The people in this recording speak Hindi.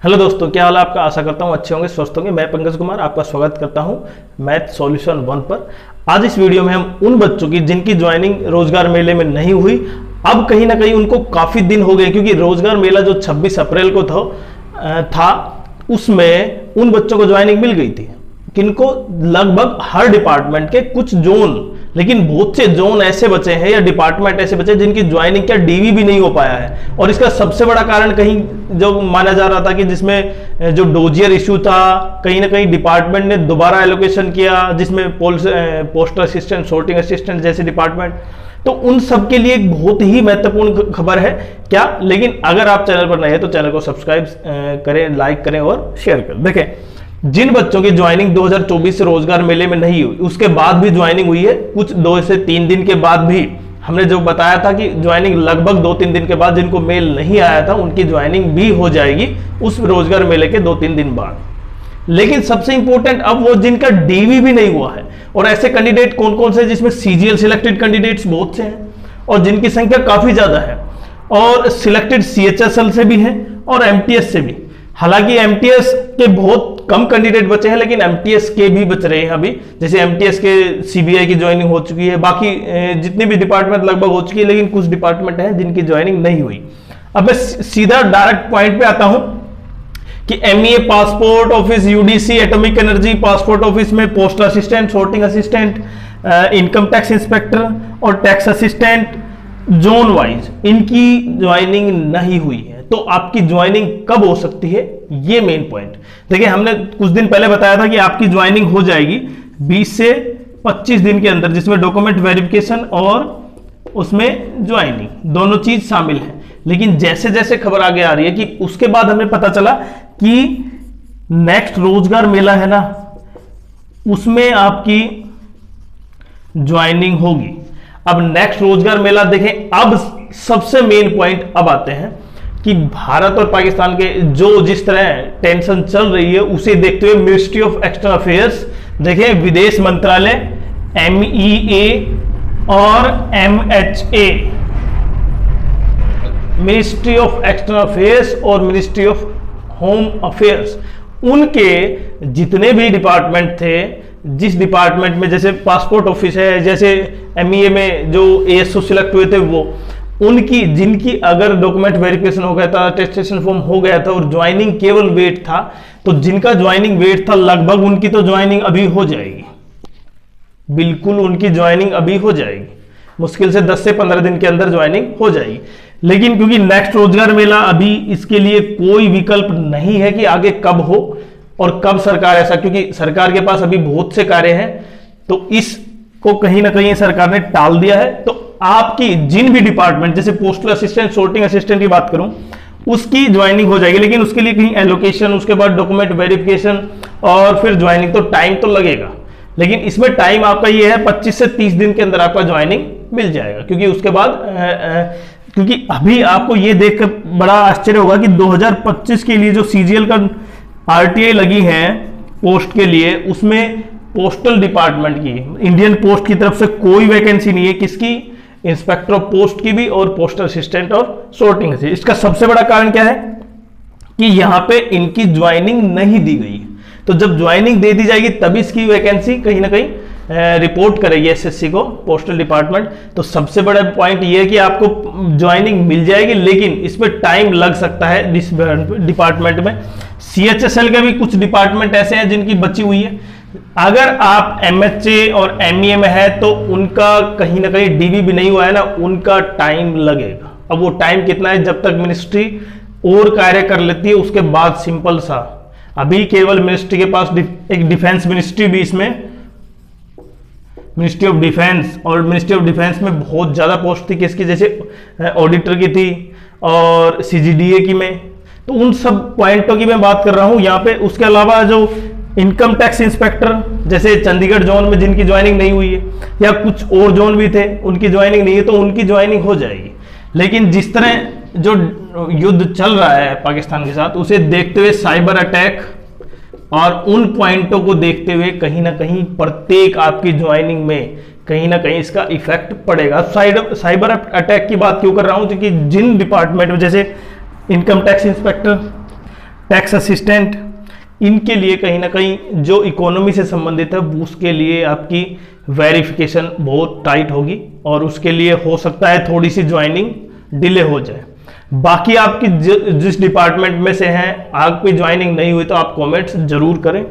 हेलो दोस्तों, क्या हाल है आपका। आशा करता हूँ अच्छे होंगे, स्वस्थ होंगे। मैं पंकज कुमार आपका स्वागत करता हूँ मैथ सॉल्यूशन 1 पर। आज इस वीडियो में हम उन बच्चों की जिनकी ज्वाइनिंग रोजगार मेले में नहीं हुई, अब कहीं ना कहीं उनको काफी दिन हो गए, क्योंकि रोजगार मेला जो 26 अप्रैल को था उसमें उन बच्चों को ज्वाइनिंग मिल गई थी, किनको लगभग हर डिपार्टमेंट के कुछ जोन, लेकिन बहुत से जोन ऐसे बचे हैं या डिपार्टमेंट ऐसे बचे जिनकी ज्वाइनिंग क्या डीवी भी नहीं हो पाया है। और इसका सबसे बड़ा कारण कहीं जो माना जा रहा था कि जिसमें जो डोजियर इशू था, कहीं ना कहीं डिपार्टमेंट ने दोबारा एलोकेशन किया, जिसमें पोस्टल असिस्टेंट, सोर्टिंग असिस्टेंट जैसे डिपार्टमेंट, तो उन सब के लिए एक बहुत ही महत्वपूर्ण खबर है क्या। लेकिन अगर आप चैनल पर नए हैं तो चैनल को सब्सक्राइब करें, लाइक करें और शेयर करें। देखें, जिन बच्चों की ज्वाइनिंग 2024 से रोजगार मेले में नहीं हुई, उसके बाद भी ज्वाइनिंग हुई है, कुछ 2 से 3 दिन के बाद भी, हमने जो बताया था कि ज्वाइनिंग लगभग 2-3 दिन के बाद, जिनको मेल नहीं आया था उनकी ज्वाइनिंग भी हो जाएगी उस रोजगार मेले के 2-3 दिन बाद। लेकिन सबसे इंपॉर्टेंट अब वो जिनका डीवी भी नहीं हुआ है, और ऐसे कैंडिडेट कौन कौन से, जिसमें सीजीएल सिलेक्टेड कैंडिडेट्स बहुत से हैं और जिनकी संख्या काफी ज्यादा है, और सिलेक्टेड सीएचएसएल से भी है और एमटीएस से भी। हालांकि एमटीएस के बहुत कम कैंडिडेट बचे हैं, लेकिन एमटीएस के भी बच रहे हैं अभी। जैसे एमटीएस के सीबीआई की ज्वाइनिंग हो चुकी है, बाकी जितने भी डिपार्टमेंट लगभग हो चुकी है, लेकिन कुछ डिपार्टमेंट हैं जिनकी ज्वाइनिंग नहीं हुई। अब मैं सीधा डायरेक्ट पॉइंट पे आता हूं कि MEA passport office, UDC atomic energy passport office में postal assistant, sorting assistant, income tax inspector और टैक्स असिस्टेंट जोन वाइज इनकी ज्वाइनिंग नहीं हुई है। तो आपकी ज्वाइनिंग कब हो सकती है, ये मेन पॉइंट। देखिए, हमने कुछ दिन पहले बताया था कि आपकी ज्वाइनिंग हो जाएगी 20 से 25 दिन के अंदर, जिसमें डॉक्यूमेंट वेरिफिकेशन और उसमें ज्वाइनिंग दोनों चीज शामिल है। लेकिन जैसे जैसे खबर आगे आ रही है कि उसके बाद हमें पता चला कि नेक्स्ट रोजगार मेला है ना, उसमें आपकी ज्वाइनिंग होगी। अब नेक्स्ट रोजगार मेला देखें, अब सबसे मेन पॉइंट अब आते हैं कि भारत और पाकिस्तान के जो जिस तरह टेंशन चल रही है, उसे देखते हुए मिनिस्ट्री ऑफ एक्सटर्नल अफेयर्स, देखिए विदेश मंत्रालय, एमईए और MHA, ministry of external affairs और मिनिस्ट्री ऑफ होम अफेयर्स, उनके जितने भी डिपार्टमेंट थे, जिस डिपार्टमेंट में जैसे पासपोर्ट ऑफिस है, जैसे एमईए में जो एएसओ सिलेक्ट हुए थे वो, उनकी जिनकी अगर डॉक्यूमेंट वेरिफिकेशन हो गया था, अटेस्टेशन फॉर्म हो गया था और ज्वाइनिंग केवल वेट था, तो जिनका ज्वाइनिंग वेट था लगभग उनकी तो ज्वाइनिंग अभी हो जाएगी, बिल्कुल उनकी ज्वाइनिंग अभी हो जाएगी, मुश्किल से 10 से 15 दिन के अंदर ज्वाइनिंग हो जाएगी। लेकिन क्योंकि नेक्स्ट रोजगार मेला अभी इसके लिए कोई विकल्प नहीं है कि आगे कब हो और कब सरकार ऐसा, क्योंकि सरकार के पास अभी बहुत से कार्य हैं, तो इसको कहीं ना कहीं सरकार ने टाल दिया है। तो आपकी जिन भी डिपार्टमेंट, जैसे पोस्टल असिस्टेंट, सोर्टिंग असिस्टेंट की बात करूं, उसकी ज्वाइनिंग हो जाएगी, लेकिन उसके लिए कहीं एलोकेशन, उसके बाद डॉक्यूमेंट वेरिफिकेशन और फिर ज्वाइनिंग, तो टाइम तो लगेगा। लेकिन इसमें टाइम आपका ये है 25 से 30 दिन के अंदर आपका ज्वाइनिंग मिल जाएगा, क्योंकि उसके बाद क्योंकि अभी आपको ये देखकर बड़ा आश्चर्य होगा कि 2025 के लिए जो सीजीएल का आरटीआई लगी है पोस्ट के लिए, उसमें पोस्टल डिपार्टमेंट की, इंडियन पोस्ट की तरफ से कोई वैकेंसी नहीं है। किसकी? इंस्पेक्टर ऑफ पोस्ट की भी और पोस्टल असिस्टेंट और सोर्टिंग से। इसका सबसे बड़ा कारण क्या है कि यहां पे इनकी ज्वाइनिंग नहीं दी गई है। तो जब ज्वाइनिंग दे दी जाएगी तभी इसकी वैकेंसी कहीं ना कहीं रिपोर्ट करेगी एसएससी को, पोस्टल डिपार्टमेंट। तो सबसे बड़ा पॉइंट ये है कि आपको ज्वाइनिंग मिल जाएगी, लेकिन इसमें टाइम लग सकता है डिपार्टमेंट में। सीएचएसएल के भी कुछ डिपार्टमेंट ऐसे हैं जिनकी बची हुई है। अगर आप एमएचए और एमईए में है तो उनका कहीं ना कहीं डीवी भी नहीं हुआ है ना, उनका टाइम लगेगा। अब वो टाइम कितना है, जब तक मिनिस्ट्री और कार्य कर लेती है उसके बाद सिंपल सा। अभी केवल मिनिस्ट्री के पास एक डिफेंस मिनिस्ट्री भी, इसमें मिनिस्ट्री ऑफ डिफेंस, और मिनिस्ट्री ऑफ डिफेंस में बहुत ज्यादा पोस्ट थी किसकी, जैसे ऑडिटर की थी और सीजीडीए की में। तो उन सब पॉइंटों की मैं बात कर रहा हूं यहाँ पे। उसके अलावा जो इनकम टैक्स इंस्पेक्टर, जैसे चंडीगढ़ जोन में जिनकी ज्वाइनिंग नहीं हुई है, या कुछ और जोन भी थे उनकी ज्वाइनिंग नहीं है, तो उनकी ज्वाइनिंग हो जाएगी। लेकिन जिस तरह जो युद्ध चल रहा है पाकिस्तान के साथ, उसे देखते हुए साइबर अटैक और उन पॉइंटों को देखते हुए कहीं ना कहीं प्रत्येक आपकी ज्वाइनिंग में कहीं ना कहीं इसका इफेक्ट पड़ेगा। साइबर अटैक की बात क्यों कर रहा हूं, क्योंकि जिन डिपार्टमेंट में, जैसे income tax inspector, tax assistant, इनके लिए कहीं ना कहीं जो इकोनॉमी से संबंधित है उसके लिए आपकी वेरिफिकेशन बहुत टाइट होगी और उसके लिए हो सकता है थोड़ी सी ज्वाइनिंग डिले हो जाए। बाकी आपकी जिस डिपार्टमेंट में से हैं आपकी ज्वाइनिंग नहीं हुई तो आप कमेंट्स जरूर करें।